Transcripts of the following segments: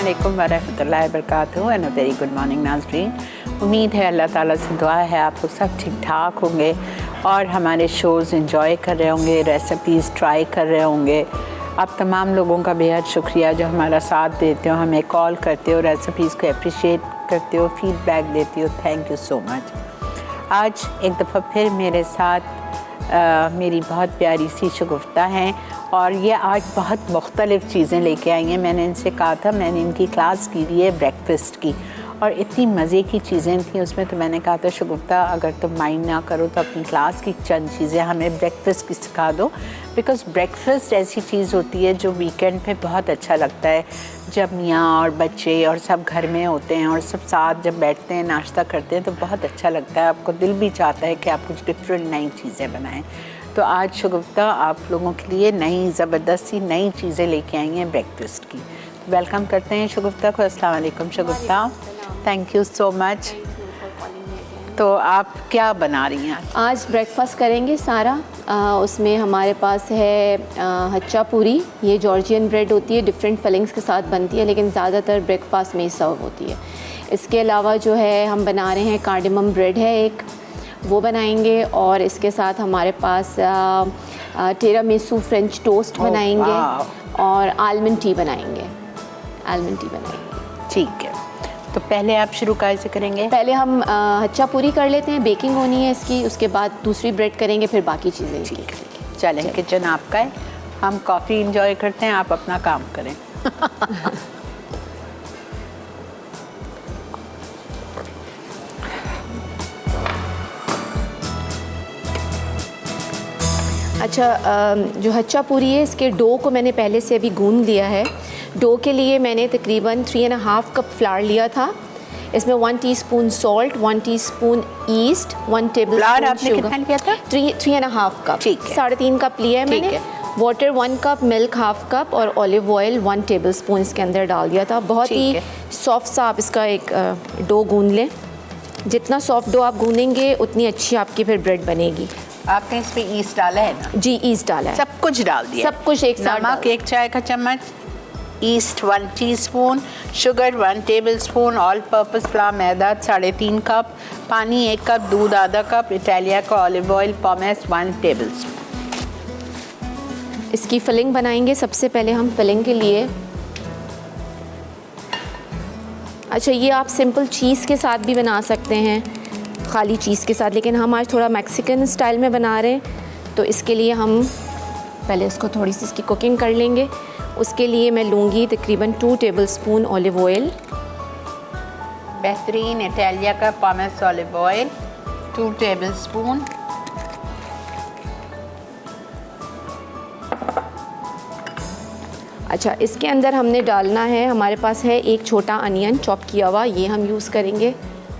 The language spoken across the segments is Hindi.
अस्सलामुअलैकुम वरहमतुल्लाहि वबरकातुहू and a very good morning नाज़रीन। उम्मीद है अल्लाह ताला से दुआ है आप लोग सब ठीक ठाक होंगे और हमारे शोज़ एंजॉय कर रहे होंगे, रेसिपीज़ ट्राई कर रहे होंगे। आप तमाम लोगों का बेहद शुक्रिया जो हमारा साथ देते हो, हमें कॉल करते हो, रेसिपीज़ को अप्रिशिएट करते हो, फीडबैक देते हो। Thank you so much. आज एक दफ़ा फिर मेरे साथ मेरी बहुत प्यारी सी शगुफ्ता हैं और ये आज बहुत मुख्तलिफ़ चीज़ें लेके आई हैं। मैंने इनसे कहा था, मैंने इनकी क्लास की थी है ब्रेकफास्ट की और इतनी मज़े की चीज़ें थी उसमें, तो मैंने कहा था शगुफ्ता अगर तुम माइंड ना करो तो अपनी क्लास की चंद चीज़ें हमें ब्रेकफास्ट की सिखा दो। बिकॉज़ ब्रेकफास्ट ऐसी चीज़ होती है जो वीकेंड पे बहुत अच्छा लगता है, जब मियाँ और बच्चे और सब घर में होते हैं और सब साथ जब बैठते हैं नाश्ता करते हैं तो बहुत अच्छा लगता है। आपको दिल भी चाहता है कि आप कुछ डिफरेंट नई चीज़ें बनाएं। तो आज शगुफ्ता आप लोगों के लिए नई ज़बरदस्ती नई चीज़ें लेके आई हैं ब्रेकफास्ट की। वेलकम करते हैं शगुफ्ता को। अस्सलाम वालेकुम शगुफ्ता, थैंक यू सो मच। तो आप क्या बना रही हैं आज? ब्रेकफास्ट करेंगे सारा। उसमें हमारे पास है हच्चा पूरी। ये जॉर्जियन ब्रेड होती है, डिफरेंट फिलिंग्स के साथ बनती है लेकिन ज़्यादातर ब्रेकफास्ट में ही सर्व होती है। इसके अलावा जो है हम बना रहे हैं कार्डेमम ब्रेड है एक, वो बनाएंगे और इसके साथ हमारे पास टिरामिसू फ्रेंच टोस्ट बनाएंगे और आलमंड टी बनाएंगे। ठीक है, तो पहले आप शुरू कैसे करेंगे? पहले हम हच्चा पूरी कर लेते हैं, बेकिंग होनी है इसकी, उसके बाद दूसरी ब्रेड करेंगे, फिर बाकी चीज़ें। ठीक है, चलें किचन आपका है, हम कॉफ़ी इंजॉय करते हैं, आप अपना काम करें। अच्छा, जो हच्चा पूरी है इसके डो को मैंने पहले से अभी गूंद लिया है। डो के लिए मैंने तकरीबन 3.5 कप फ्लावर लिया था। इसमें 1 teaspoon salt, 1 teaspoon east, 1 table flower आपने कितना लिया था? 3.5 कप। ठीक है, 3.5 कप लिया है मैंने। वाटर 1 कप, मिल्क 1/2 कप और ऑलिव ऑयल 1 टेबल स्पून इसके अंदर डाल दिया था। बहुत ही सॉफ्ट सा आप इसका एक डो गूंद लें। जितना सॉफ्ट डो आप गूंदेंगे उतनी अच्छी आपकी फिर ब्रेड बनेगी। आपने इसमें ईस्ट डाला है ना? जी, ईस्ट डाला है। सब कुछ डाल दिया? सब कुछ एक साथ। नमक 1 चाय का चम्मच, yeast 1 teaspoon, sugar 1 tablespoon, all purpose flour मैदा 3.5 कप, पानी 1 कप, दूध आधा कप, इटालिया का ऑलिव ऑयल पोमेस 1 टेबलस्पून। इसकी फिलिंग बनाएंगे। सबसे पहले हम फिलिंग के लिए, अच्छा ये आप सिंपल चीज़ के साथ भी बना सकते हैं, खाली चीज़ के साथ, लेकिन हम आज थोड़ा मैक्सिकन स्टाइल में बना रहे हैं तो इसके लिए हम पहले इसको थोड़ी सी इसकी कुकिंग कर लेंगे। उसके लिए मैं लूँगी तकरीबन 2 टेबलस्पून ऑलिव ऑयल, बेहतरीन इटालिया का पोमेस ऑलिव ऑयल 2 टेबलस्पून। अच्छा, इसके अंदर हमने डालना है, हमारे पास है एक छोटा अनियन चॉप किया हुआ, ये हम यूज़ करेंगे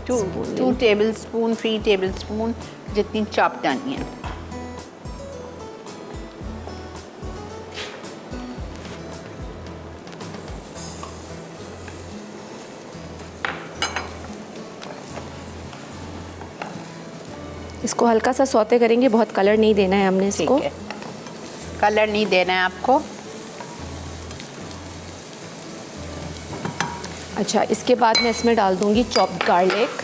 2 टेबलस्पून, 3 टेबलस्पून जितनी चॉप्ड अनियन। इसको हल्का सा सौते करेंगे, बहुत कलर नहीं देना है हमने इसको। ठीक है, कलर नहीं देना है आपको। अच्छा, इसके बाद मैं इसमें डाल दूंगी चॉप्ड गार्लिक,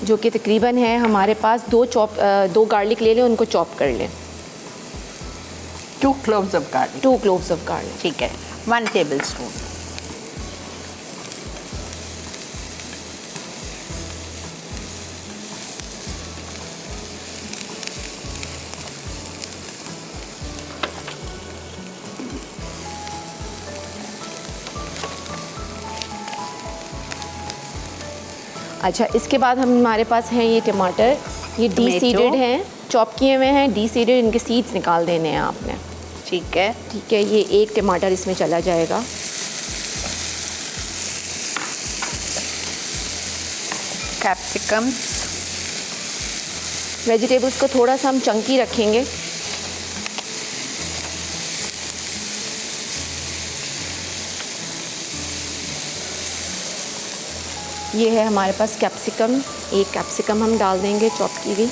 जो कि तकरीबन है हमारे पास 2 गार्लिक ले लें, उनको चॉप कर लें। 2 cloves of garlic. 2 cloves of garlic, ठीक है, 1 टेबलस्पून। अच्छा, इसके बाद हमारे पास हैं ये टमाटर, ये डी सीडेड हैं, चॉप किए हुए हैं, डी सीडेड, इनके सीड्स निकाल देने हैं आपने। ठीक है, ठीक है, ये 1 टमाटर इसमें चला जाएगा। कैप्सिकम, वेजिटेबल्स को थोड़ा सा हम चंकी रखेंगे। ये है हमारे पास कैप्सिकम, 1 कैप्सिकम हम डाल देंगे चॉप की हुई।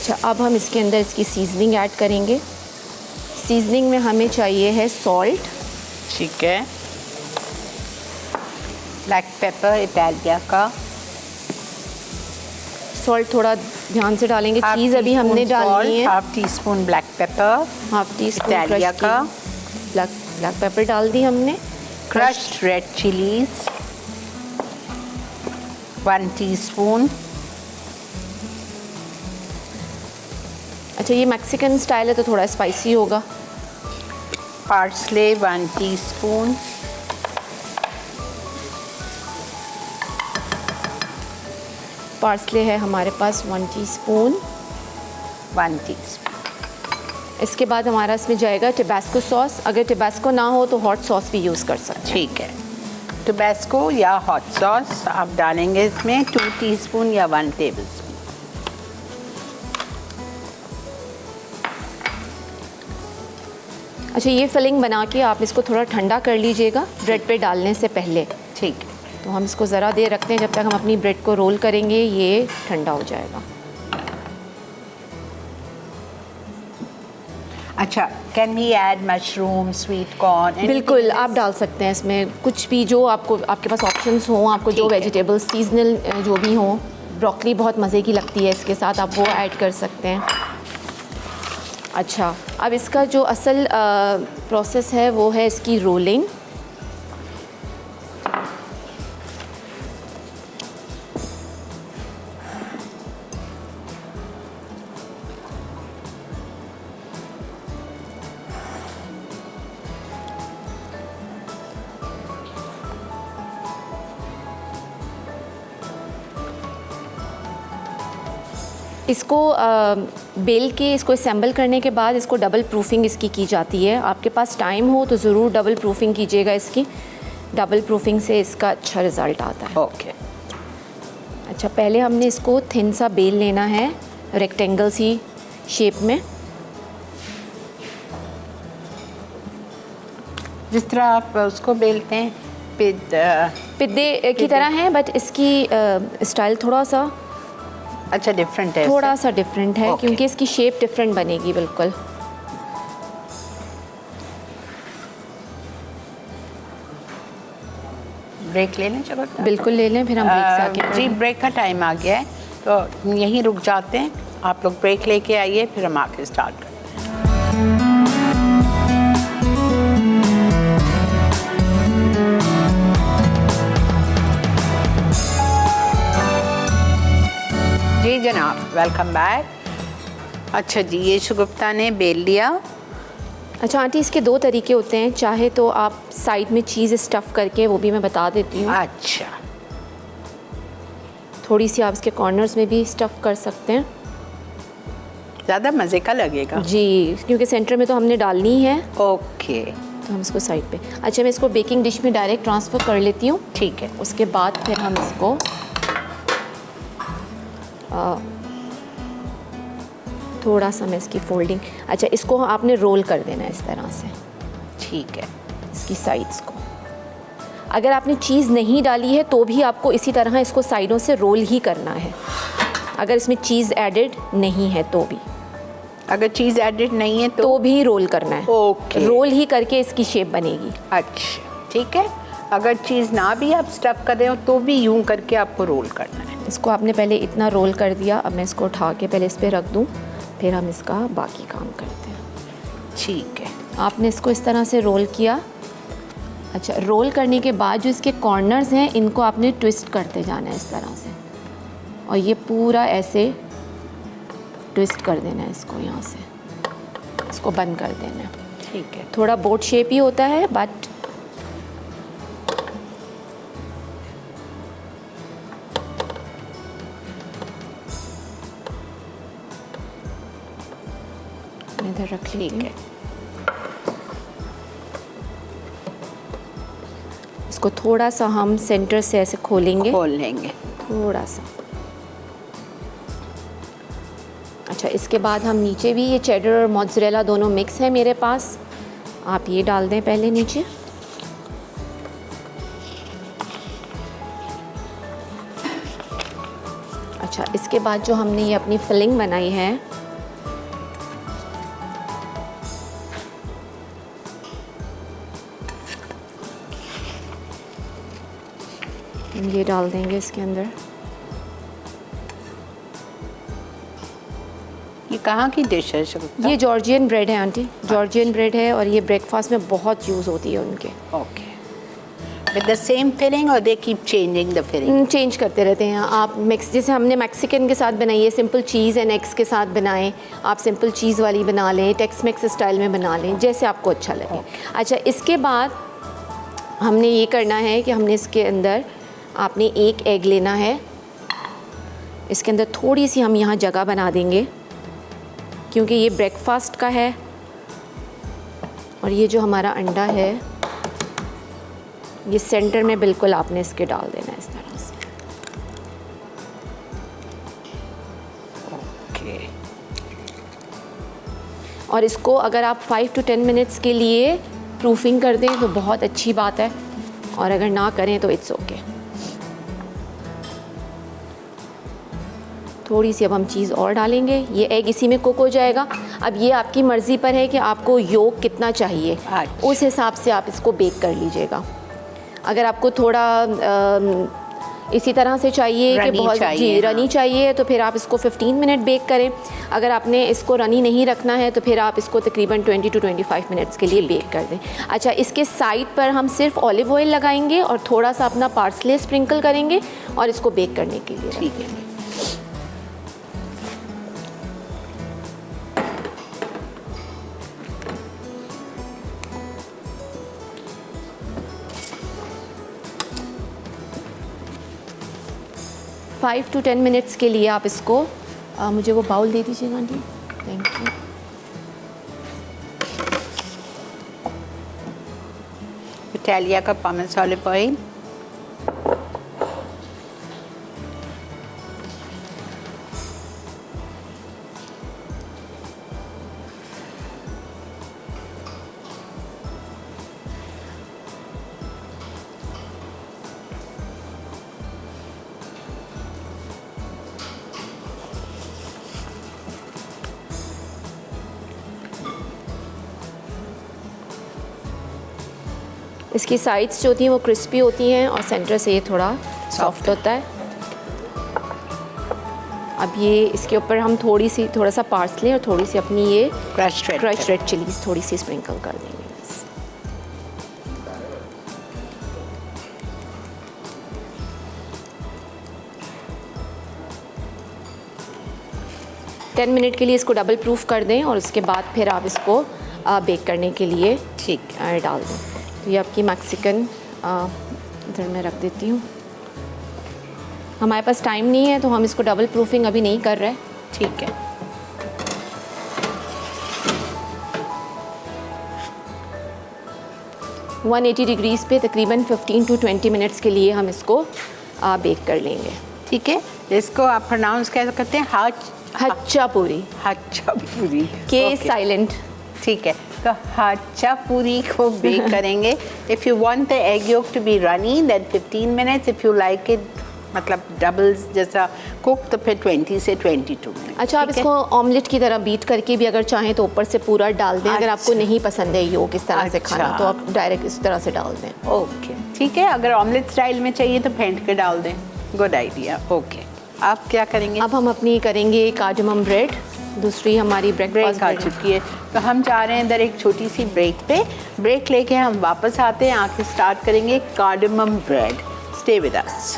अच्छा, अब हम इसके अंदर इसकी सीजनिंग ऐड करेंगे। सीजनिंग में हमें चाहिए है सॉल्ट, ठीक है, ब्लैक पेपर इटालिया का। सॉल्ट थोड़ा ध्यान से डालेंगे, चीज़ अभी हमने डालनी है। Half tea spoon black pepper, half tea spoon Italia का। ब्लैक पेपर डाल दी हमने। Crushed red chillies 1 teaspoon. अच्छा, ये मैक्सिकन स्टाइल है तो थोड़ा स्पाइसी होगा। Parsley 1 teaspoon. पार्सले है हमारे पास 1 टीस्पून। 1 टीस्पून। इसके बाद हमारा इसमें जाएगा टिबास्को सॉस। अगर टिबास्को ना हो तो हॉट सॉस भी यूज़ कर सकते हैं। ठीक है, टिबास्को या हॉट सॉस आप डालेंगे इसमें 2 टीस्पून या 1 टेबलस्पून। अच्छा, ये फिलिंग बना के आप इसको थोड़ा ठंडा कर लीजिएगा ब्रेड पे डालने से पहले। ठीक है, तो हम इसको ज़रा देर रखते हैं, जब तक हम अपनी ब्रेड को रोल करेंगे ये ठंडा हो जाएगा। अच्छा, can we add mushroom, sweet corn? बिल्कुल, आप डाल सकते हैं इसमें कुछ भी जो आपको, आपके पास ऑप्शंस हों, आपको जो वेजिटेबल्स सीजनल जो भी हों। ब्रोकली बहुत मज़े की लगती है इसके साथ, आप वो ऐड कर सकते हैं। अच्छा, अब इसका जो असल प्रोसेस है वो है इसकी रोलिंग। इसको बेल के इसको असेंबल करने के बाद इसको डबल प्रूफिंग इसकी की जाती है। आपके पास टाइम हो तो ज़रूर डबल प्रूफिंग कीजिएगा इसकी। डबल प्रूफिंग से इसका अच्छा रिज़ल्ट आता है। ओके। अच्छा, पहले हमने इसको थिन सा बेल लेना है, रेक्टेंगल सी शेप में। जिस तरह आप उसको बेलते हैं पिद्दे की तरह है, बट इसकी स्टाइल थोड़ा सा अच्छा डिफरेंट है, थोड़ा सा डिफरेंट है। Okay. क्योंकि इसकी शेप डिफरेंट बनेगी बिल्कुल। ब्रेक ले लें? चलो बिल्कुल ले लें, फिर हम ब्रेक से आके जी ब्रेक का टाइम आ गया है तो यहीं रुक जाते हैं। आप लोग ब्रेक लेके आइए, फिर हम आके स्टार्ट करते हैं। जी जनाब, वेलकम बैक। अच्छा जी, ये शुगुफ्ता ने बेल लिया। अच्छा आंटी, इसके 2 तरीके होते हैं। चाहे तो आप साइड में चीज़ स्टफ़ करके, वो भी मैं बता देती हूँ। अच्छा, थोड़ी सी आप इसके कॉर्नर्स में भी स्टफ़ कर सकते हैं। ज़्यादा मज़े का लगेगा जी, क्योंकि सेंटर में तो हमने डालनी ही है। ओके, तो हम इसको साइड पे। अच्छा, मैं इसको बेकिंग डिश में डायरेक्ट ट्रांसफ़र कर लेती हूँ। ठीक है। उसके बाद फिर हम इसको थोड़ा सा मैं इसकी फोल्डिंग। अच्छा, इसको आपने रोल कर देना है इस तरह से, ठीक है। इसकी साइड्स को। अगर आपने चीज़ नहीं डाली है तो भी आपको इसी तरह इसको साइडों से रोल ही करना है, अगर इसमें चीज़ एडेड नहीं है तो भी। अगर चीज़ एडिड नहीं है तो भी रोल करना है। ओके, रोल ही करके इसकी शेप बनेगी। अच्छा ठीक है। अगर चीज़ ना भी आप स्टफ़ कर रहे हो तो भी यूं करके आपको रोल करना है। इसको आपने पहले इतना रोल कर दिया, अब मैं इसको उठा के पहले इस पर रख दूँ, फिर हम इसका बाकी काम करते हैं। ठीक है, आपने इसको इस तरह से रोल किया। अच्छा, रोल करने के बाद जो इसके कॉर्नर्स हैं इनको आपने ट्विस्ट करते जाना है इस तरह से, और ये पूरा ऐसे ट्विस्ट कर देना है इसको, यहाँ से इसको बंद कर देना है। ठीक है। थोड़ा बोट शेप ही होता है, बट इधर रख लीजिए। ठीक है, इसको थोड़ा सा हम सेंटर से ऐसे खोलेंगे, खोल लेंगे थोड़ा सा। अच्छा, इसके बाद हम नीचे भी, ये चेडर और मोज़रेला दोनों मिक्स है मेरे पास, आप ये डाल दें पहले नीचे। अच्छा, इसके बाद जो हमने ये अपनी फिलिंग बनाई है, ये डाल देंगे इसके अंदर। ये कहाँ की डिश है शगुफ्ता? ये जॉर्जियन ब्रेड है आंटी, जॉर्जियन ब्रेड है और ये ब्रेकफास्ट में बहुत यूज़ होती है उनके। Okay, with the same filling और they keep changing the filling? Change करते रहते हैं आप। मिक्स जैसे हमने मैक्सिकन के साथ बनाई है, सिंपल चीज़ एंड एग्स के साथ बनाएं, आप सिंपल चीज़ वाली बना लें, टेक्स मैक्स स्टाइल में बना लें, जैसे आपको अच्छा लगे। अच्छा, इसके बाद हमने ये करना है कि हमने इसके अंदर आपने एक एग लेना है, इसके अंदर थोड़ी सी हम यहाँ जगह बना देंगे क्योंकि ये ब्रेकफास्ट का है। और ये जो हमारा अंडा है ये सेंटर में बिल्कुल आपने इसके डाल देना है इस तरह से। ओके। और इसको अगर आप 5 to 10 मिनट्स के लिए प्रूफिंग कर दें तो बहुत अच्छी बात है, और अगर ना करें तो इट्स ओके। थोड़ी सी अब हम चीज़ और डालेंगे, ये एग इसी में कुक हो जाएगा। अब ये आपकी मर्ज़ी पर है कि आपको योक कितना चाहिए, उस हिसाब से आप इसको बेक कर लीजिएगा। अगर आपको थोड़ा इसी तरह से चाहिए कि बहुत जी रनी चाहिए तो फिर आप इसको 15 मिनट बेक करें। अगर आपने इसको रनी नहीं रखना है तो फिर आप इसको तकरीबन 20 to 25 मिनट्स के लिए बेक कर दें। अच्छा, इसके साइड पर हम सिर्फ ऑलिव ऑयल लगाएंगे और थोड़ा सा अपना पार्सले स्प्रिंकल करेंगे और इसको बेक करने के लिए रखेंगे। 5 to 10 मिनट्स के लिए आप इसको मुझे वो बाउल दे दीजिएगा आंटी, थैंक यू। इटालिया का पामेस ऑलिव ऑयल, इसकी साइड्स जो होती हैं वो क्रिस्पी होती हैं और सेंटर से ये थोड़ा सॉफ्ट होता है। अब ये इसके ऊपर हम थोड़ा सा पार्सले और थोड़ी सी अपनी ये क्रश रेड चिलीज थोड़ी सी स्प्रिंकल कर देंगे बस। टेन मिनट के लिए इसको डबल प्रूफ कर दें और उसके बाद फिर आप इसको बेक करने के लिए ठीक डाल दें। तो ये आपकी मैक्सिकन इधर मैं रख देती हूँ। हमारे पास टाइम नहीं है तो हम इसको डबल प्रूफिंग अभी नहीं कर रहे। ठीक है। वन 180 डिग्रीज़ पे तकरीबन 15 to 20 मिनट्स के लिए हम इसको बेक कर लेंगे। ठीक है। इसको आप प्रोनाउंस कैसे करते हैं? हच्चापूरी। हच्चापूरी के साइलेंट। ठीक है, तो हच्चापूरी को बेक करेंगे। If you want the egg yolk to be runny then 15 minutes, if you like it मतलब डबल्स जैसा कुक तो फिर 20 से 22 मिनट। अच्छा, आप इसको ऑमलेट की तरह बीट करके भी अगर चाहें तो ऊपर से पूरा डाल दें। अगर आपको नहीं पसंद है योक इस तरह से खाना तो आप डायरेक्ट इस तरह से डाल दें। ओके, ठीक है। अगर ऑमलेट स्टाइल में चाहिए तो फेंट के डाल दें। Good idea. ओके, आप क्या करेंगे? अब हम अपनी करेंगे कार्डमम ब्रेड। दूसरी हमारी ब्रेकफास्ट आ चुकी है तो हम जा रहे हैं इधर एक छोटी सी ब्रेक लेके हम वापस आते हैं, आके स्टार्ट करेंगे cardamom bread. Stay with us.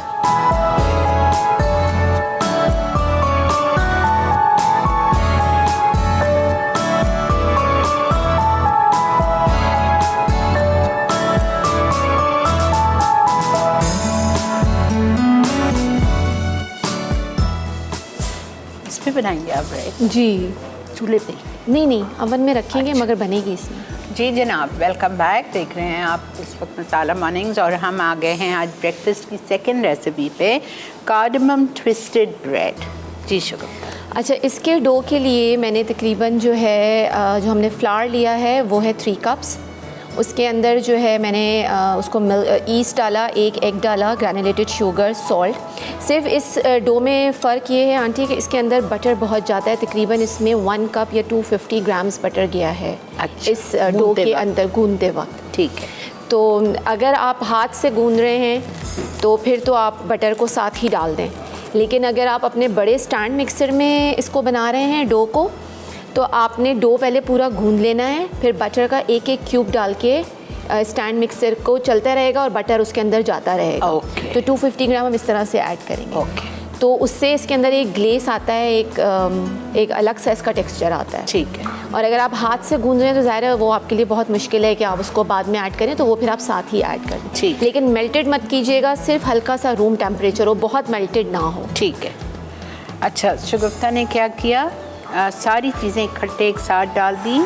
इस पे बनाएंगे आप ब्रेड? जी, चूल्हे पे? नहीं अवन में रखेंगे। मगर बनेगी इसमें। जी जनाब, वेलकम बैक। देख रहे हैं आप इस वक्त मसाला मॉर्निंग्स और हम आ गए हैं आज ब्रेकफास्ट की सेकंड रेसिपी पे, कार्डमम ट्विस्टेड ब्रेड। जी शुक्र। अच्छा, इसके डो के लिए मैंने तकरीबन जो है जो हमने फ्लावर लिया है वो है 3 कप्स। उसके अंदर जो है मैंने उसको ईस्ट डाला, एक एग डाला, ग्रैनुलेटेड शुगर, सॉल्ट। सिर्फ इस डो में फ़र्क ये है आंटी कि इसके अंदर बटर बहुत ज़्यादा है, तकरीबन इसमें 1 कप या 250 ग्राम्स बटर गया है। अच्छा, इस डो के अंदर गूंदते वक्त। ठीक है। तो अगर आप हाथ से गूंद रहे हैं तो फिर तो आप बटर को साथ ही डाल दें, लेकिन अगर आप अपने बड़े स्टैंड मिक्सर में इसको बना रहे हैं डो को, तो आपने डो पहले पूरा गूंद लेना है, फिर बटर का एक एक क्यूब डाल के स्टैंड मिक्सर को चलता रहेगा और बटर उसके अंदर जाता रहेगा। ओके। तो 250 ग्राम हम इस तरह से ऐड करेंगे। ओके। तो उससे इसके अंदर एक ग्लेस आता है, एक अलग सा इसका टेक्सचर आता है। ठीक है। और अगर आप हाथ से गूंद रहे हैं तो ज़ाहिर है वो आपके लिए बहुत मुश्किल है कि आप उसको बाद में ऐड करें, तो वो फिर आप साथ ही ऐड कर दें। ठीक। लेकिन मेल्टेड मत कीजिएगा, सिर्फ हल्का सा रूम टेम्परेचर हो, बहुत मेल्टेड ना हो। ठीक है। अच्छा, शगुफ्ता ने क्या किया, सारी चीज़ें इकट्ठे एक साथ डाल दी।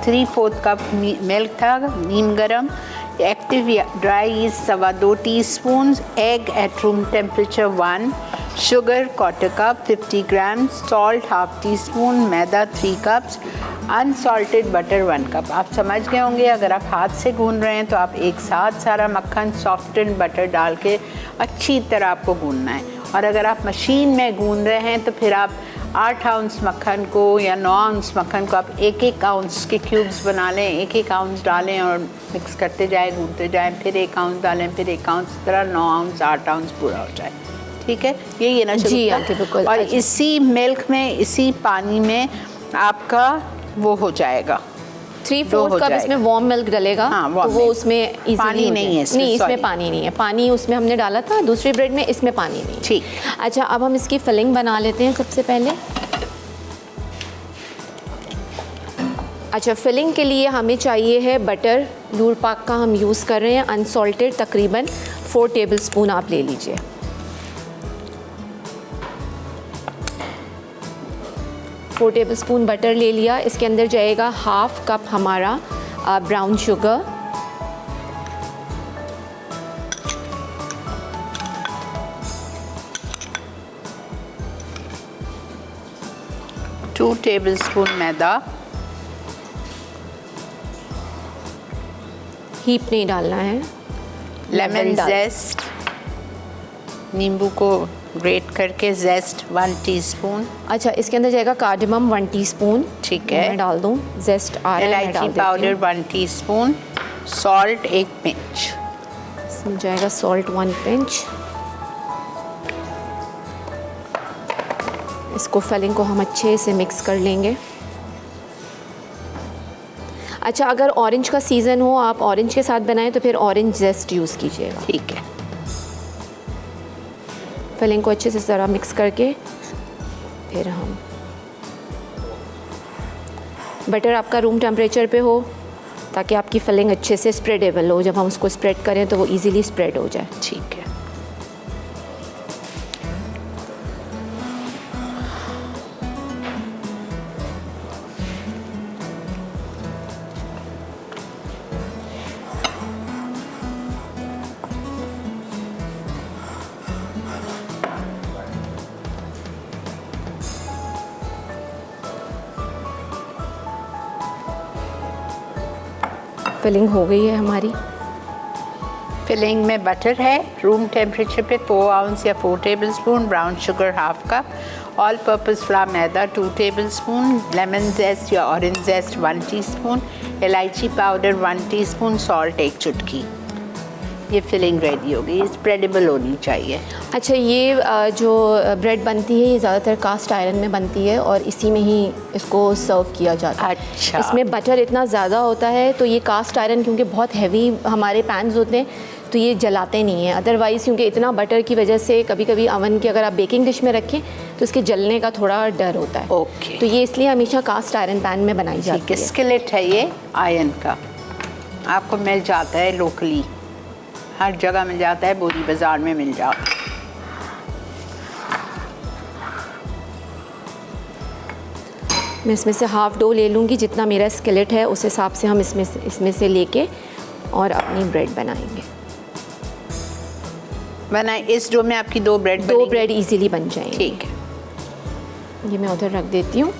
3/4 कप मिल्क था नीम गरम, active dry east 2.25 teaspoon, egg at room temperature 1, sugar 1/4 cup 50 gram, salt 1/2 teaspoon, maida 3 cups, unsalted butter 1 cup. आप समझ गए होंगे, अगर आप हाथ से गूंद रहे हैं तो आप एक साथ सारा मक्खन सॉफ्टेंड बटर डाल के अच्छी तरह आपको गूंदना है। और अगर आप मशीन में गूंद रहे हैं तो फिर आप 8 आउंस मक्खन को या 9 आउंस मक्खन को आप 1-1 आउंस के क्यूब्स बना लें, 1-1 आउंस डालें और मिक्स करते जाएं, गूंदते जाएं, फिर 1 आउंस डालें, फिर 1 आउंस, इस तरह 9 आउंस 8 आउंस पूरा हो जाए। ठीक है, यही है ना? जी आंटी, बिल्कुल। और इसी मिल्क में, इसी पानी में आपका वो हो जाएगा, 3/4 कप इसमें वार्म मिल्क डलेगा। हाँ, तो वो उसमें easily पानी नहीं है इसमें, नहीं, इसमें पानी नहीं है। पानी उसमें हमने डाला था दूसरी ब्रेड में, इसमें पानी नहीं। ठीक। अच्छा, अब हम इसकी फिलिंग बना लेते हैं सबसे पहले। अच्छा, फिलिंग के लिए हमें चाहिए है बटर, लूर पाक का हम यूज़ कर रहे हैं, अनसॉल्टेड, तकरीबन 4 टेबलस्पून आप ले लीजिए। फोर टेबलस्पून बटर ले लिया। इसके अंदर जाएगा 1/2 कप हमारा ब्राउन शुगर, टू टेबलस्पून मैदा, हीप नहीं डालना है, लेमन जेस्ट, नींबू को ग्रेट करके जेस्ट 1 टीस्पून। अच्छा, इसके अंदर जाएगा कार्डमम 1 टीस्पून। ठीक है, मैं डाल दूँ, जेस्ट आ रहा है, इलायची पाउडर 1 टीस्पून, सॉल्ट 1 पिंच। इसमें जाएगा सॉल्ट 1 पिंच। इसको फिलिंग को हम अच्छे से मिक्स कर लेंगे। अच्छा, अगर ऑरेंज का सीज़न हो, आप ऑरेंज के साथ बनाएं तो फिर ऑरेंज जेस्ट यूज़ कीजिएगा। ठीक है। फिलिंग को अच्छे से ज़रा मिक्स करके फिर हम, बटर आपका रूम टेम्परेचर पे हो ताकि आपकी फिलिंग अच्छे से स्प्रेडेबल हो, जब हम उसको स्प्रेड करें तो वो इजीली स्प्रेड हो जाए। ठीक है। फिलिंग हो गई है हमारी। फिलिंग में बटर है रूम टेम्परेचर पे 4 आउंस या 4 tablespoon, brown sugar 1/2 cup, all purpose flour मैदा 2 टेबलस्पून, लेमन जेस्ट या ऑरेंज जेस्ट 1 टीस्पून, इलायची पाउडर 1 टीस्पून, सॉल्ट 1 चुटकी। ये फिलिंग रेडी हो गई, स्प्रेडेबल होनी चाहिए। अच्छा, ये जो ब्रेड बनती है ये ज़्यादातर कास्ट आयरन में बनती है और इसी में ही इसको सर्व किया जाता है। अच्छा। इसमें बटर इतना ज़्यादा होता है तो ये कास्ट आयरन क्योंकि बहुत हैवी हमारे पैन्स होते हैं तो ये जलाते नहीं हैं। अदरवाइज़ क्योंकि इतना बटर की वजह से कभी कभी अवन की अगर आप बेकिंग डिश में रखें तो इसके जलने का थोड़ा डर होता है। ओके। तो ये इसलिए हमेशा कास्ट आयरन पैन में बनाई जाती है। स्किलेट है ये आयरन का, आपको मिल जाता है लोकली, हर जगह मिल जाता है, बोरी बाज़ार में मिल जाता है। मैं इसमें से हाफ़ डो ले लूँगी, जितना मेरा स्केलेट है उस हिसाब से हम इसमें से लेके और अपनी ब्रेड बनाएंगे। बनाए इस डो में आपकी 2 ब्रेड, 2 ब्रेड इजीली बन जाएंगे। ठीक है। ये मैं उधर रख देती हूँ।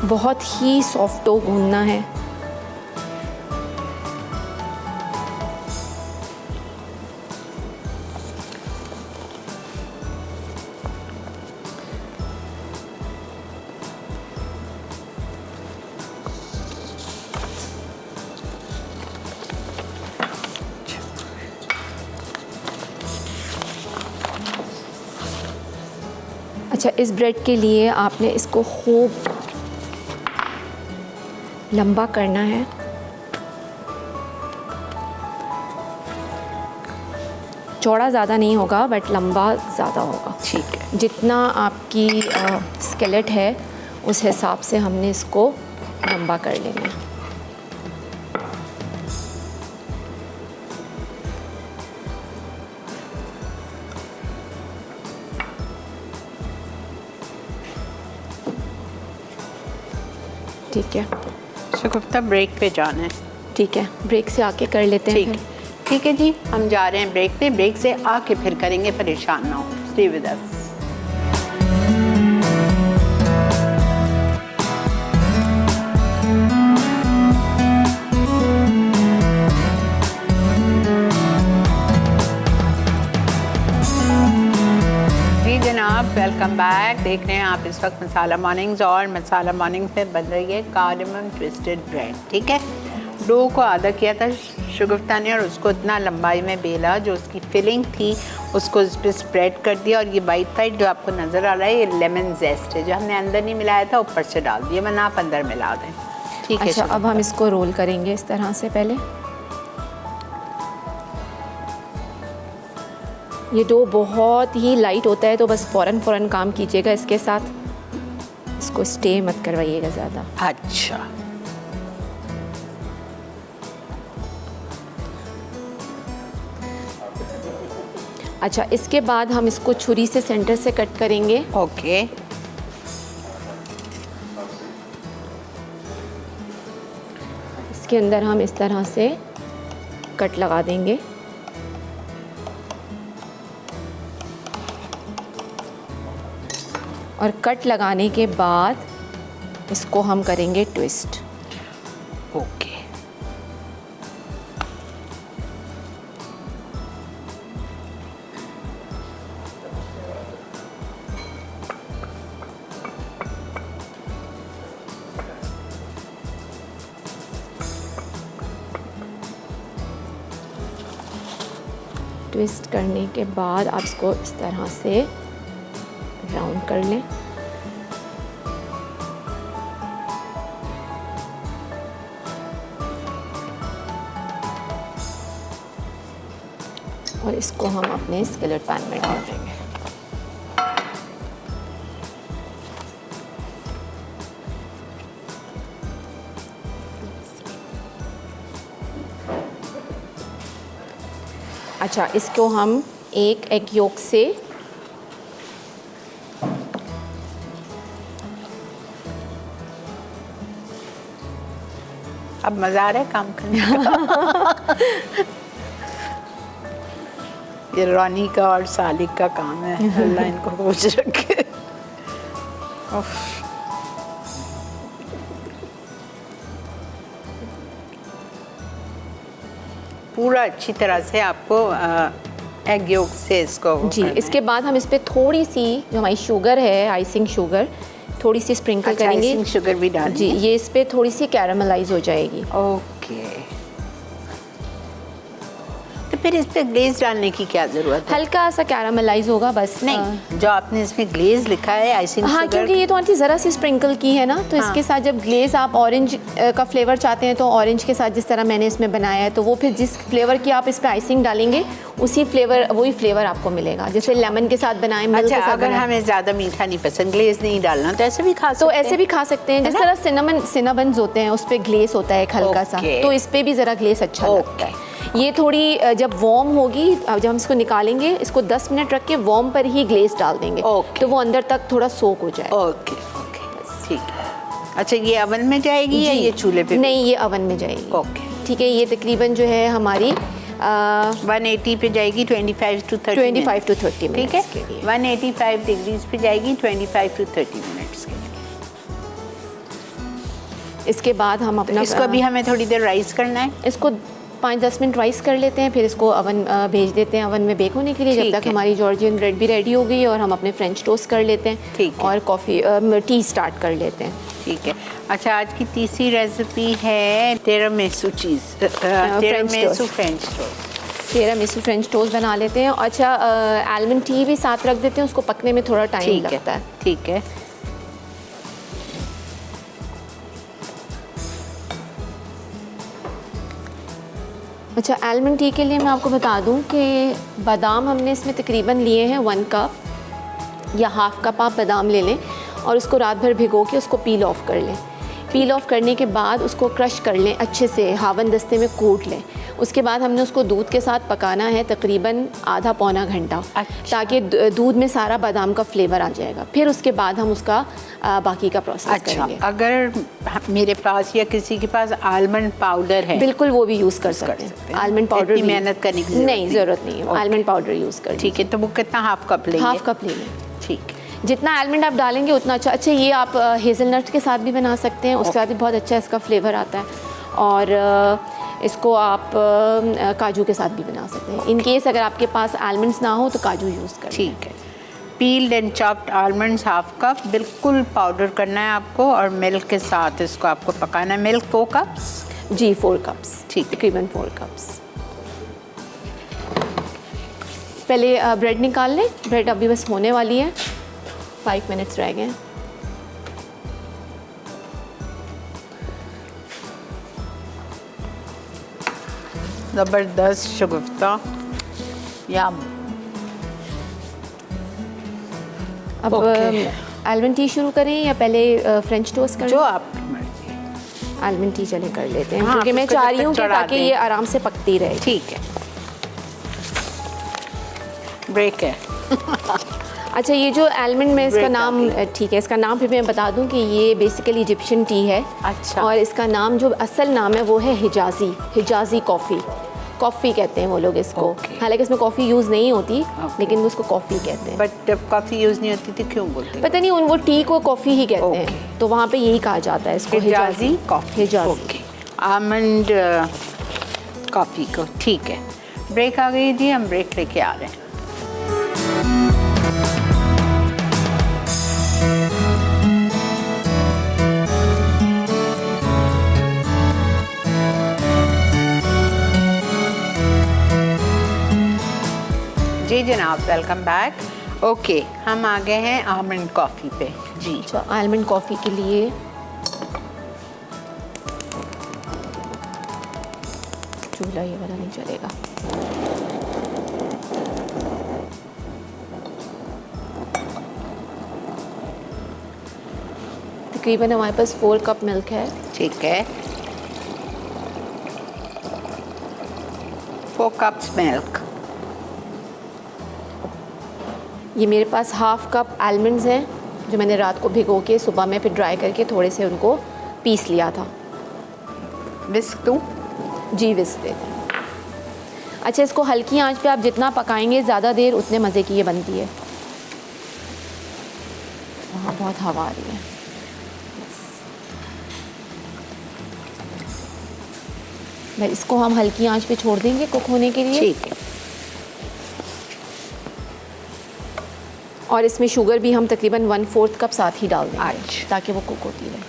बहुत ही सॉफ्ट डो गूंदना है। अच्छा, इस ब्रेड के लिए आपने इसको खूब लंबा करना है। चौड़ा ज़्यादा नहीं होगा बट लंबा ज़्यादा होगा। ठीक है। जितना आपकी स्केलेट है उस हिसाब से हमने इसको लंबा कर लेना है। ठीक है, शगुफ्ता ब्रेक पे जाना है। ठीक है, ब्रेक से आके कर लेते हैं। ठीक, ठीक है जी, हम जा रहे हैं ब्रेक पे। ब्रेक से आके फिर करेंगे, परेशान ना हो। Stay with us. Welcome back. देख रहे हैं आप इस वक्त मसाला मॉर्निंग्स, और मसाला मॉर्निंग्स में बन रही है कार्डमम ट्विस्टेड ब्रेड। ठीक है, डो को आधा किया था शगुफ्ता ने और उसको इतना लंबाई में बेला, जो उसकी फिलिंग थी उसको इस पर स्प्रेड कर दिया। और ये वाइट साइड जो आपको नज़र आ रहा है, ये लेमन जेस्ट है जो हमने अंदर नहीं मिलाया था, ऊपर से डाल दिया, वरना आप अंदर मिला दें। ठीक है। अच्छा, अब हम इसको रोल करेंगे इस तरह से। पहले ये डो बहुत ही लाइट होता है, तो बस फ़ौरन काम कीजिएगा इसके साथ, इसको स्टे मत करवाइएगा ज़्यादा। अच्छा, अच्छा, इसके बाद हम इसको छुरी से सेंटर से कट करेंगे। ओके। इसके अंदर हम इस तरह से कट लगा देंगे। और कट लगाने के बाद इसको हम करेंगे ट्विस्ट। ओके। ट्विस्ट करने के बाद आप इसको इस तरह से राउंड कर लें। और इसको हम अपने स्किलेट पैन में डाल देंगे। अच्छा, इसको हम एक एग योक से अब मज़ा आ रहा है काम करने का। ये रोनी का और सालिक का काम है, अल्लाह इनको खुश रखे। पूरा अच्छी तरह से आपको एग योक से इसको जी। इसके बाद हम इस पे थोड़ी सी जो हमारी शुगर है, आइसिंग शुगर, थोड़ी सी स्प्रिंकल करेंगे। आइसिंग शुगर भी डालेंगे जी। ये इस पे थोड़ी सी कैरामलाइज हो जाएगी। ओके। तो फिर इस पे ग्लेज डालने की क्या ज़रूरत है? हल्का सा कैरामलाइज होगा बस। नहीं, जो आपने इसमें ग्लेज लिखा है आइसिंग हाँ, शुगर, क्योंकि ये तो आंटी ज़रा सी स्प्रिंकल की है ना, तो हाँ। इसके साथ जब ग्लेज आप ऑरेंज का फ्लेवर चाहते हैं तो ऑरेंज के साथ जिस तरह मैंने इसमें बनाया है, तो वो फिर जिस फ्लेवर की आप इस पे आइसिंग डालेंगे उसी फ्लेवर, वही फ्लेवर आपको मिलेगा। जैसे लेमन के साथ बनाए, मिल्क अच्छा, के साथ अगर बनाए। हमें ज़्यादा मीठा नहीं पसंद, ग्लेज नहीं डालना, तो ऐसे भी खा सकते तो हैं। ऐसे भी खा सकते हैं। जिस तरह सिनामन्स होते हैं उस पर ग्लेस होता है एक हल्का सा, ओके। तो इस पे भी ज़रा ग्लेस अच्छा लगता है। ये थोड़ी जब वार्म होगी, जब हम इसको निकालेंगे, इसको 10 मिनट रख के वार्म पर ही ग्लेस डाल देंगे, ओके। तो वो अंदर तक थोड़ा सोक हो जाए। ओके ओके, ठीक है। अच्छा, ये ओवन में जाएगी या ये चूल्हे पे? नहीं, ये ओवन में जाएगी। ओके, ठीक है। ये तकरीबन जो है हमारी 180 पे जाएगी 25 to 30 25 to 30 ठीक है। मिनट्स के लिए। 185 डिग्रीज पे जाएगी 25 to 30 मिनट्स के लिए। इसके बाद हम अपना इसको भी हमें थोड़ी देर राइस करना है। इसको 5-10 मिनट राइस कर लेते हैं, फिर इसको ओवन भेज देते हैं ओवन में बेक होने के लिए। जब तक हमारी जॉर्जियन ब्रेड भी रेडी हो गई और हम अपने फ्रेंच टोस्ट कर लेते हैं। ठीक है। और कॉफ़ी टी स्टार्ट कर लेते हैं। ठीक है। अच्छा, आज की तीसरी रेसिपी है टिरामिसू टिरामिसू French toast. Tiramisu French toast बना लेते हैं। अच्छा, आलमंड टी भी साथ रख देते हैं, उसको पकने में थोड़ा टाइम लगता है। ठीक है। अच्छा, आलमंड टी के लिए मैं आपको बता दूं कि बादाम हमने इसमें तकरीबन लिए हैं 1 कप या हाफ़ कप आप बादाम ले लें और उसको रात भर भिगो के उसको पील ऑफ कर लें। पील ऑफ करने के बाद उसको क्रश कर लें, अच्छे से हावन दस्ते में कूट लें। उसके बाद हमने उसको दूध के साथ पकाना है तकरीबन आधा पौना घंटा। अच्छा। ताकि दूध में सारा बादाम का फ्लेवर आ जाएगा। फिर उसके बाद हम उसका बाकी का प्रोसेस करेंगे। अगर मेरे पास या किसी के पास आलमंड पाउडर है, बिल्कुल वो भी यूज़ कर सकते हैं। आलमंड पाउडर इतनी मेहनत करने की नहीं ज़रूरत नहीं है। आलमंड पाउडर यूज़ कर। ठीक है। तो वो कितना हाफ कप लेंगे? हाफ कप ले लें। ठीक है। जितना आलमंड आप डालेंगे उतना अच्छा। अच्छा, ये आप हेज़लनट के साथ भी बना सकते हैं, उसके साथ भी बहुत अच्छा इसका फ्लेवर आता है। और इसको आप काजू के साथ भी बना सकते हैं। इन केस अगर आपके पास आलमंड्स ना हो तो काजू यूज़ करें। ठीक है। Peeled and chopped almonds half cup, बिल्कुल पाउडर करना है आपको, और मिल्क के साथ इसको आपको पकाना है। Milk 4 cups? जी, 4 कप्स। ठीक, तकरीबन 4 कप्स। पहले ब्रेड निकाल लें। ब्रेड अभी बस होने वाली है, 5 मिनट्स रह गए। ज़बरदस्त शगुफ्ता यम। अब आलमंड टी शुरू करें या पहले फ्रेंच टोस्ट करें? जो आपकी मर्जी। आलमंड टी चले कर लेते हैं। हाँ, क्योंकि मैं चाह रही हूँ कि ताकि ये आराम से पकती रहे। ठीक है। ब्रेक है। अच्छा, ये जो आलमंड में इसका नाम, ठीक है, इसका नाम फिर मैं बता दूं कि ये बेसिकली इजिप्शियन टी है। अच्छा। और इसका नाम जो असल नाम है वो है हिजाज़ी कॉफ़ी कहते हैं वो लोग इसको। हालांकि इसमें कॉफ़ी यूज़ नहीं होती, लेकिन वो उसको कॉफ़ी कहते हैं। बट जब कॉफ़ी यूज़ नहीं होती थी क्यों बोलते हैं? पता नहीं, वो टी को कॉफ़ी ही कहते हैं, तो वहाँ पे यही कहा जाता है इसको, हिजाज़ी कॉफ़ी। हिजाज़ी आलमंड कॉफ़ी को। ठीक है। ब्रेक आ गई जी, हम ब्रेक लेके आ रहे हैं। जी जनाब, वेलकम बैक। ओके, हम आ गए हैं आलमंड कॉफ़ी पे। जी, अच्छा, आलमंड कॉफ़ी के लिए चूल्हा ये वाला नहीं चलेगा। तकरीबन हमारे पास 4 कप मिल्क है। ठीक है। 4 कप्स मिल्क। ये मेरे पास हाफ़ कप आलमंड्स हैं जो मैंने रात को भिगो के सुबह में फिर ड्राई करके थोड़े से उनको पीस लिया था। विस्क दूँ? जी, विस्क दे दें। अच्छा, इसको हल्की आंच पे आप जितना पकाएंगे ज़्यादा देर उतने मज़े की ये बनती है। वहाँ बहुत हवा आ रही है। भाई, इसको हम हल्की आंच पे छोड़ देंगे कुक होने के लिए। ठीक है। और इसमें शुगर भी हम तकरीबन 1/4 कप साथ ही डाल देंगे। अच्छा। ताकि वो कुक होती रहे।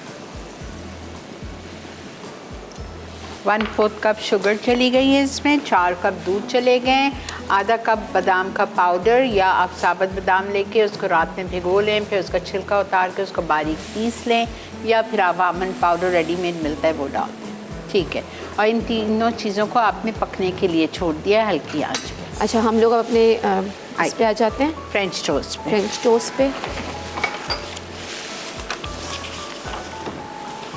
1/4 कप शुगर चली गई है इसमें, 4 कप दूध चले गए, आधा कप बादाम का पाउडर या आप साबुत बादाम लेके उसको रात में भिगो लें, फिर उसका छिलका उतार के उसको बारीक पीस लें, या फिर आप आलमंड पाउडर रेडीमेड मिलता है वो डाल दें। ठीक है। और इन तीनों चीज़ों को आपने पकने के लिए छोड़ दिया है हल्की आंच पे। अच्छा, हम लोग अब अपने इस पे आ जाते हैं, फ्रेंच टोस्ट पे। फ्रेंच टोस्ट पे।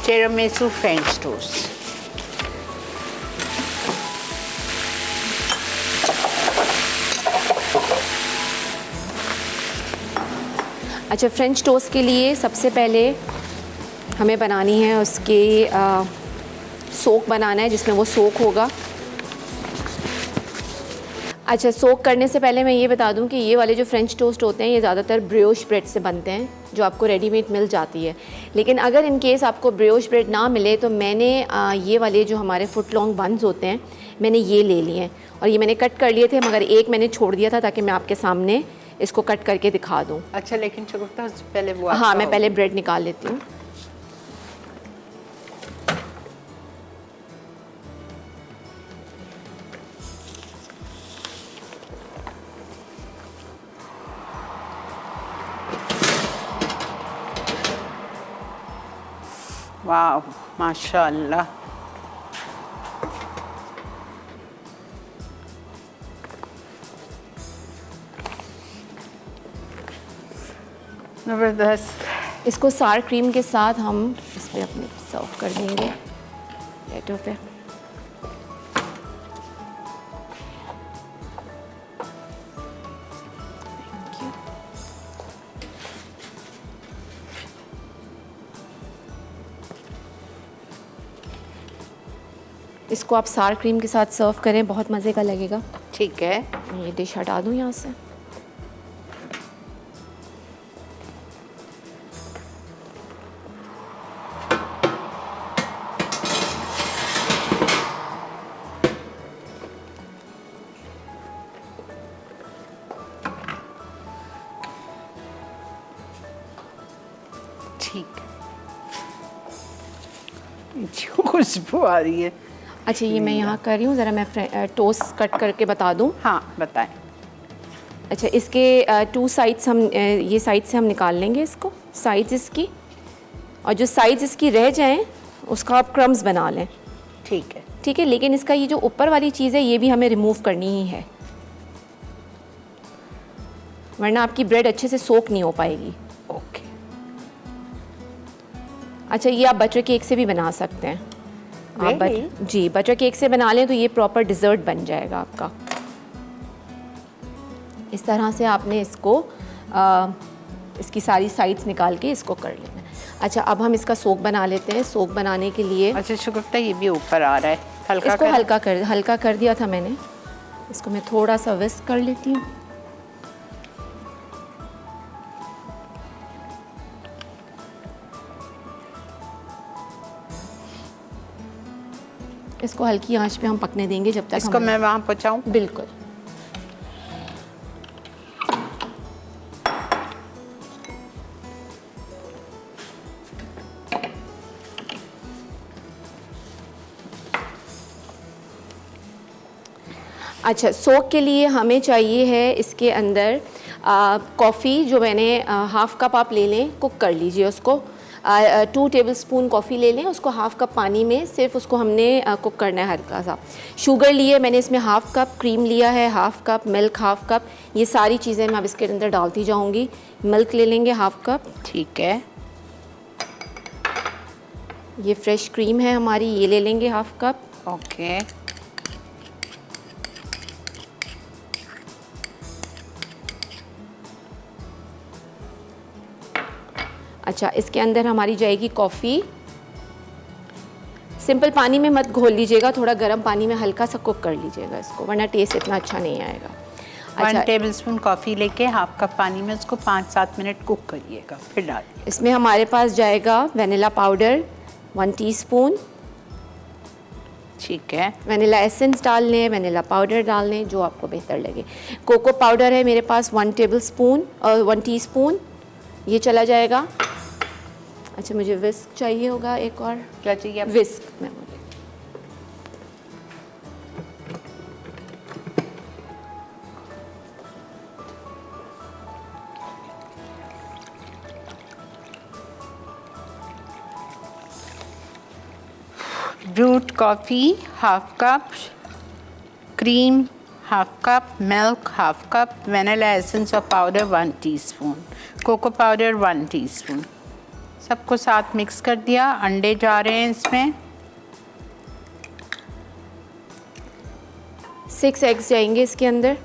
टिरामिसू फ्रेंच टोस्ट। अच्छा, फ्रेंच टोस्ट के लिए सबसे पहले हमें बनानी है उसके सोक बनाना है, जिसमें वो सोक होगा। अच्छा, सोक करने से पहले मैं ये बता दूं कि ये वाले जो फ्रेंच टोस्ट होते हैं ये ज़्यादातर ब्रियोश ब्रेड से बनते हैं, जो आपको रेडीमेड मिल जाती है। लेकिन अगर इन केस आपको ब्रियोश ब्रेड ना मिले तो मैंने ये वाले जो हमारे फुट लॉन्ग बन्स होते हैं, मैंने ये ले लिए हैं और ये मैंने कट कर लिए थे, मगर एक मैंने छोड़ दिया था ताकि मैं आपके सामने इसको कट करके दिखा दूँ। अच्छा, लेकिन शगुफ्ता पहले वो हाँ, मैं पहले ब्रेड निकाल लेती हूँ। वाह, माशाअल्लाह। ज़बरदस्त। इसको सार क्रीम के साथ हम इस पर अपने सर्व कर देंगे प्लेटों पे। इसको आप सार क्रीम के साथ सर्व करें, बहुत मज़े का लगेगा। ठीक है, ये डिश हटा दूँ यहाँ से। ठीक है, खुशबू आ रही है। अच्छा, ये मैं यहाँ कर रही हूँ, ज़रा मैं टोस्ट कट करके बता दूँ। हाँ, बताएं। अच्छा, इसके 2 साइड्स हम ये साइड से हम निकाल लेंगे इसको, साइड्स इसकी, और जो साइड्स इसकी रह जाएं उसका आप क्रम्स बना लें। ठीक है, ठीक है, लेकिन इसका ये जो ऊपर वाली चीज़ है ये भी हमें रिमूव करनी ही है, वरना आपकी ब्रेड अच्छे से सोक नहीं हो पाएगी। ओके। अच्छा, ये आप बटर केक से भी बना सकते हैं। आप जी बटर केक से बना लें तो ये प्रॉपर डिज़र्ट बन जाएगा आपका। इस तरह से आपने इसको इसकी सारी साइड्स निकाल के इसको कर लेना है। अच्छा, अब हम इसका सोक बना लेते हैं। सोक बनाने के लिए अच्छा शगुफ्ता, ये भी ऊपर आ रहा है, हल्का इसको हल्का कर दिया था मैंने। इसको मैं थोड़ा सा विस्क कर लेती हूँ। इसको हल्की आंच पे हम पकने देंगे जब तक इसको मैं वहाँ पहुँचाऊँ? बिल्कुल। अच्छा, सोक के लिए हमें चाहिए है इसके अंदर कॉफ़ी, जो मैंने हाफ़ कप आप ले लें, कुक कर लीजिए उसको। 2 टेबलस्पून कॉफ़ी ले लें, उसको हाफ़ कप पानी में सिर्फ उसको हमने कुक करना है हल्का सा। शुगर लिए मैंने इसमें हाफ़ कप, क्रीम लिया है half cup, milk half cup, ये सारी चीज़ें मैं अब इसके अंदर डालती जाऊंगी। मिल्क ले लेंगे हाफ़ कप। ठीक है। ये फ्रेश क्रीम है हमारी, ये ले लेंगे हाफ़ कप। ओके। अच्छा, इसके अंदर हमारी जाएगी कॉफ़ी। सिंपल पानी में मत घोल लीजिएगा, थोड़ा गर्म पानी में हल्का सा कुक कर लीजिएगा इसको, वरना टेस्ट इतना अच्छा नहीं आएगा। अच्छा, 1 टेबलस्पून कॉफ़ी लेके हाफ़ कप पानी में उसको 5-7 मिनट कुक करिएगा, फिर डालिए। इसमें हमारे पास जाएगा वनीला पाउडर 1 टीस्पून। ठीक है। वनीला एसेंस डाल लें, वनीला पाउडर डाल लें, जो आपको बेहतर लगे। कोको पाउडर है मेरे पास 1 टेबलस्पून और 1 टीस्पून, ये चला जाएगा। अच्छा, मुझे विस्क चाहिए होगा एक और। क्या चाहिए? विस्क मैं बोली। Brewed coffee half cup, cream half cup, milk half cup, vanilla essence और powder 1 teaspoon, cocoa powder 1 teaspoon, सबको साथ मिक्स कर दिया। अंडे जा रहे हैं इसमें। 6 एग्स जाएंगे इसके अंदर।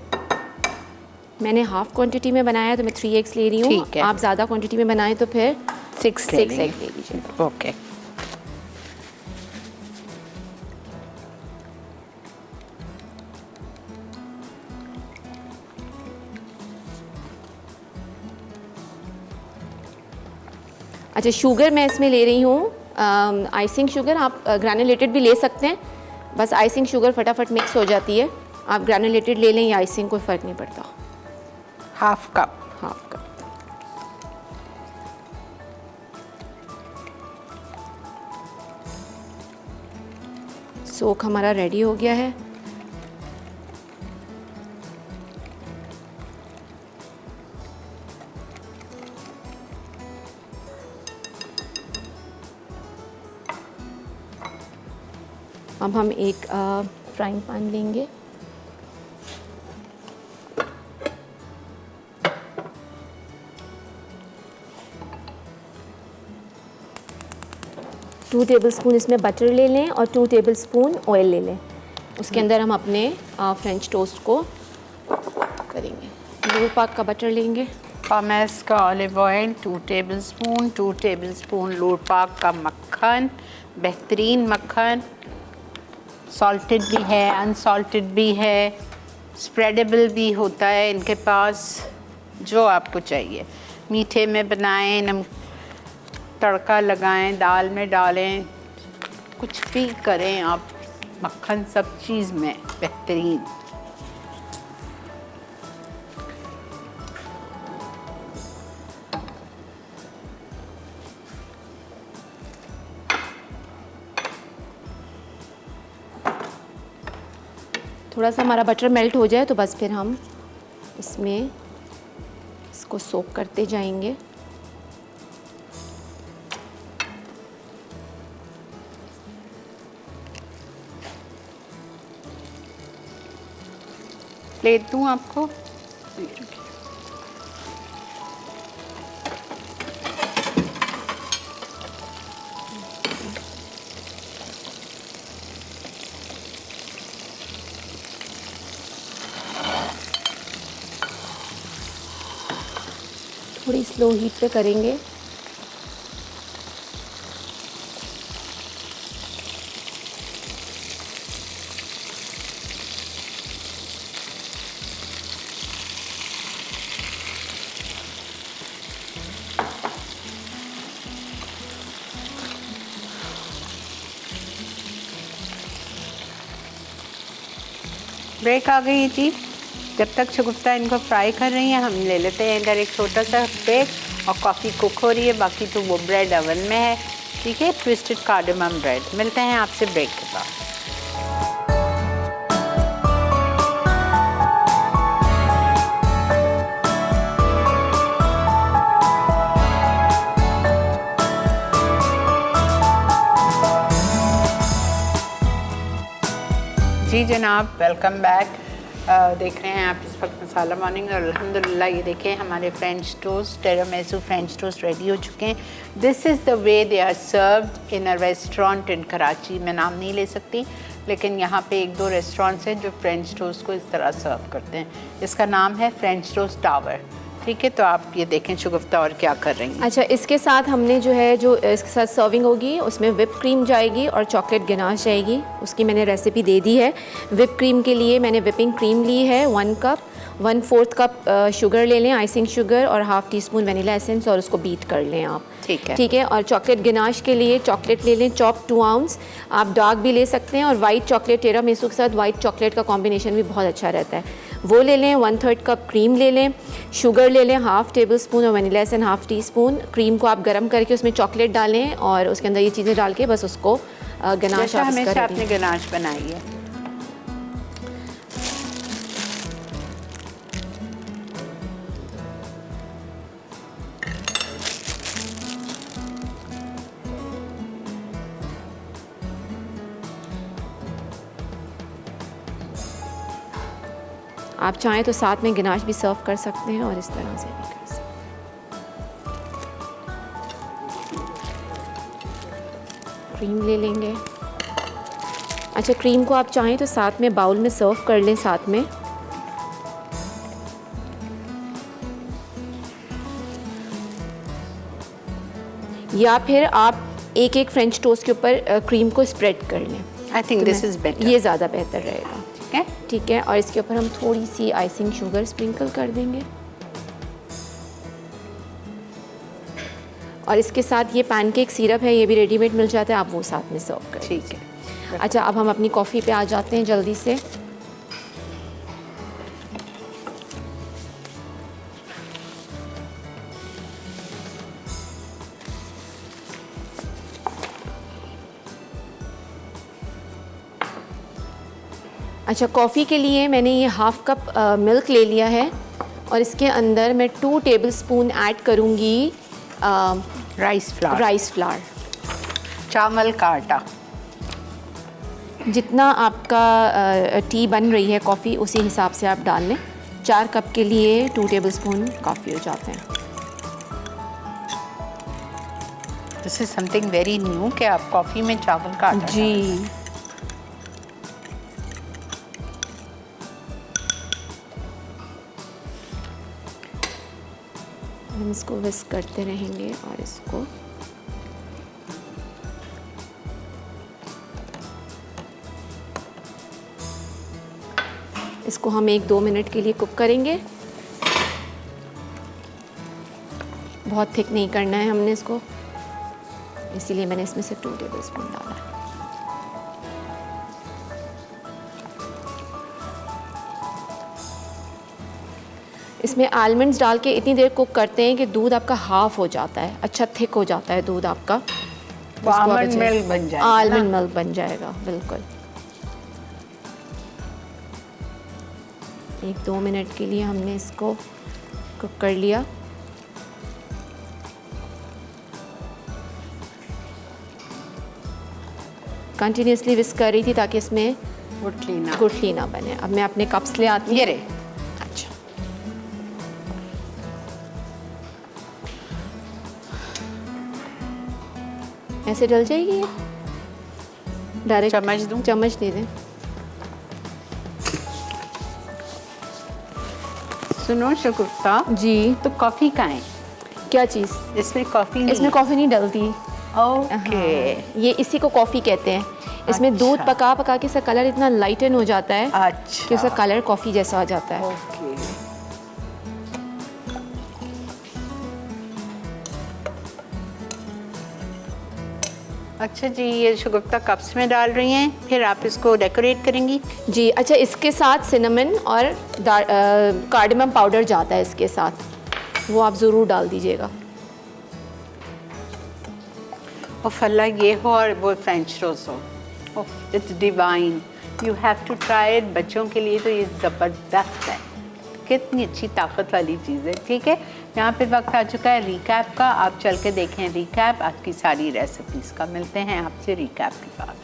मैंने हाफ़ क्वांटिटी में बनाया तो मैं 3 एग्स ले रही हूँ। ठीक है। आप ज़्यादा क्वांटिटी में बनाएं तो फिर 6 एग ले लीजिए। ओके। अच्छा, शुगर मैं इसमें ले रही हूँ आइसिंग शुगर, आप ग्रैनुलेटेड भी ले सकते हैं, बस आइसिंग शुगर फटाफट मिक्स हो जाती है। आप ग्रैनुलेटेड ले लें या आइसिंग, कोई फ़र्क नहीं पड़ता। Half cup. सोक हमारा रेडी हो गया है। अब हम एक फ्राइंग पैन लेंगे, टू टेबलस्पून इसमें बटर ले लें और 2 टेबलस्पून ऑयल ले लें। उसके अंदर हम अपने फ्रेंच टोस्ट को करेंगे। 2 पाक का बटर लेंगे, पामेस का ऑलिव ऑयल 2 टेबलस्पून, 2 टेबलस्पून लोट पाक का मक्खन, बेहतरीन मक्खन, सॉल्टेड भी है, अनसॉल्टेड भी है, स्प्रेडेबल भी होता है इनके पास, जो आपको चाहिए। मीठे में बनाएं, तड़का लगाएं, दाल में डालें, कुछ भी करें आप, मक्खन सब चीज़ में बेहतरीन। थोड़ा सा हमारा बटर मेल्ट हो जाए तो बस फिर हम इसमें इसको सोक करते जाएंगे। प्लेट दूँ आपको? थोड़ी स्लो हीट पे करेंगे। ब्रेक आ गई है जी। जब तक शगुफ्ता इनको फ्राई कर रही हैं, हम ले लेते हैं इधर एक छोटा सा ब्रेक। और कॉफ़ी कुक हो रही है, बाकी तो वो ब्रेड ओवन में है। ठीक है, ट्विस्टेड कार्डमम ब्रेड। मिलते हैं आपसे ब्रेक के बाद। जी जनाब, वेलकम बैक। देख रहे हैं आप इस वक्त मसाला मॉर्निंग, और अल्हम्दुलिल्लाह ये देखें हमारे French toast, tiramisu French toast ready हो चुके हैं। This is the way they are served in a restaurant in Karachi. मैं नाम नहीं ले सकती, लेकिन यहाँ पे 1-2 रेस्टोरेंट्स हैं जो फ्रेंच टोस्ट को इस तरह सर्व करते हैं। इसका नाम है फ्रेंच टोस्ट टावर। ठीक है, तो आप ये देखें शगुफ्ता और क्या कर रही हैं। अच्छा, इसके साथ हमने जो इसके साथ सर्विंग होगी, उसमें विप क्रीम जाएगी और चॉकलेट गनाश जाएगी। उसकी मैंने रेसिपी दे दी है। विप क्रीम के लिए मैंने विपिंग क्रीम ली है 1 कप, 1/4 कप शुगर ले लें, आइसिंग शुगर, और ½ टीस्पून वनीला एसेंस, और उसको बीट कर लें आप। ठीक है। और चॉकलेट गनाश के लिए चॉकलेट ले लें चॉप 2 आउंस। आप डार्क भी ले सकते हैं, और वाइट चॉकलेट, टिरामिसू के साथ वाइट चॉकलेट का कॉम्बिनेशन भी बहुत अच्छा रहता है, वो ले लें। 1/3 कप क्रीम ले लें, शुगर ले लें ½ टेबलस्पून, और वनीला एसेंस ½ टीस्पून। क्रीम को आप गर्म करके उसमें चॉकलेट डालें और उसके अंदर ये चीज़ें डाल के बस उसको गनाश आप हमेशा आपने गनाश बनाई है। आप चाहें तो साथ में गनाश भी सर्व कर सकते हैं और इस तरह से भी कर सकते हैं। क्रीम ले लेंगे। अच्छा, क्रीम को आप चाहें तो साथ में बाउल में सर्व कर लें साथ में। या फिर आप एक फ्रेंच टोस्ट के ऊपर क्रीम को स्प्रेड कर लें। I think this is better. ये ज़्यादा बेहतर रहेगा। ठीक है। और इसके ऊपर हम थोड़ी सी आइसिंग शुगर स्प्रिंकल कर देंगे। और इसके साथ ये पैनकेक सिरप है, ये भी रेडीमेड मिल जाता है, आप वो साथ में सर्व करें। ठीक है। अच्छा, अब हम अपनी कॉफ़ी पे आ जाते हैं जल्दी से। अच्छा, कॉफ़ी के लिए मैंने ये हाफ़ कप मिल्क ले लिया है और इसके अंदर मैं 2 टेबलस्पून ऐड करूँगी राइस फ्लावर, चावल का आटा। जितना आपका टी बन रही है कॉफ़ी, उसी हिसाब से आप डाल लें। 4 कप के लिए 2 टेबलस्पून कॉफ़ी हो जाते हैं। This is something very new कि आप कॉफ़ी में चावल का आटा जी। हम इसको विस्क करते रहेंगे और इसको हम 1-2 मिनट के लिए कुक करेंगे। बहुत थिक नहीं करना है हमने इसको, इसीलिए मैंने इसमें से 2 टेबलस्पून डाला है। इसमें आलमंड्स डाल के इतनी देर कुक करते हैं कि दूध आपका हाफ हो जाता है, अच्छा थिक हो जाता है दूध आपका। आलमंड मिल्क बन जाएगा। आलमंड मिल्क बन जाएगा, बिल्कुल। 1-2 मिनट के लिए हमने इसको कुक कर लिया। कंटिन्यूसली विस्क कर रही थी ताकि इसमें गुठली ना बने। अब मैं अपने कप्स ले आती हूँ। ये रे। अच्छा, ऐसे डल जाएगी ये? डायरेक्ट चम्मच दूं? चम्मच दे दें। सुनो शगुफ्ता जी। तो कॉफ़ी कहाँ है? क्या चीज़? इसमें कॉफ़ी नहीं? इसमें कॉफ़ी नहीं डलती। ओके। ये इसी को कॉफ़ी कहते हैं। इसमें अच्छा। दूध पका पका के इसका कलर इतना लाइटन हो जाता है अच्छा। कि उसका कलर कॉफ़ी जैसा आ जाता है। ओके। अच्छा जी, ये शगुफ्ता कप्स में डाल रही हैं, फिर आप इसको डेकोरेट करेंगी? जी। अच्छा, इसके साथ सिनेमन और कार्डमम पाउडर जाता है इसके साथ, वो आप ज़रूर डाल दीजिएगा। और फल्ला ये हो और वो फ्रेंच रोज हो, it's divine, you have to try it. बच्चों के लिए तो ये ज़बरदस्त है, कितनी अच्छी ताकत वाली चीज़ है। ठीक है, यहाँ पे वक्त आ चुका है रिकैप का। आप चल के देखें रिकैप आज की सारी रेसिपीज़ का। मिलते हैं आपसे रिकैप के बाद।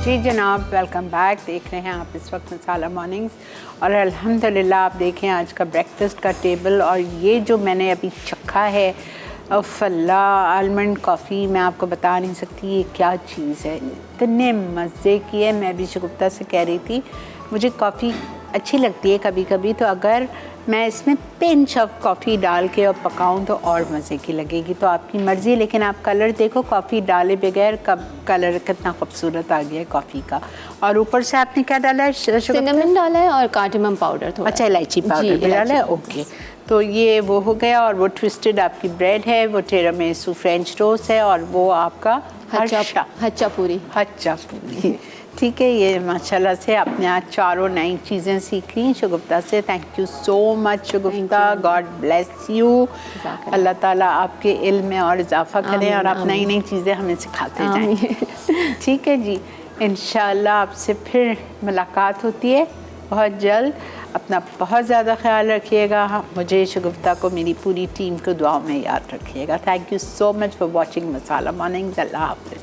जी जनाब, वेलकम बैक। देख रहे हैं आप इस वक्त मसाला मॉर्निंग्स और अल्हम्दुलिल्लाह आप देखें आज का ब्रेकफास्ट का टेबल। और ये जो मैंने अभी चखा है फल्ला आलमंड कॉफ़ी, मैं आपको बता नहीं सकती ये क्या चीज़ है, इतने मज़े की है। मैं भी शगुफ्ता से कह रही थी मुझे कॉफ़ी अच्छी लगती है कभी कभी, तो अगर मैं इसमें पिंच ऑफ कॉफ़ी डाल के और पकाऊं तो और मज़े की लगेगी। तो आपकी मर्ज़ी, लेकिन आप कलर देखो, कॉफ़ी डाले बगैर कब कलर कितना खूबसूरत आ गया है कॉफ़ी का। और ऊपर से आपने क्या डाला है? सिनेमन डाला है और कार्डमम पाउडर थोड़ा। अच्छा, इलायची पाउडर भी डाला है। ओके, तो ये वो हो गया। और वो ट्विस्टेड आपकी ब्रेड है, वो टिरामिसू फ्रेंच टोस्ट है, और वो आपका हच्चा पूरी। ठीक है, ये माशाल्लाह से आपने आज चारों नई चीज़ें सीख ली शगुफ्ता से। Thank you so much Shagufta, God bless you. अल्लाह ताला आपके इल्म में और इजाफा करें और आप नई नई चीज़ें हमें सिखाते जाएं। ठीक है जी, इंशाल्लाह आपसे फिर मुलाकात होती है बहुत जल्द। अपना बहुत ज़्यादा ख्याल रखिएगा। मुझे शगुफ्ता को, मेरी पूरी टीम को दुआओं में याद रखिएगा। Thank you so much for watching Masala Mornings. अल्लाह हाफ़िज़।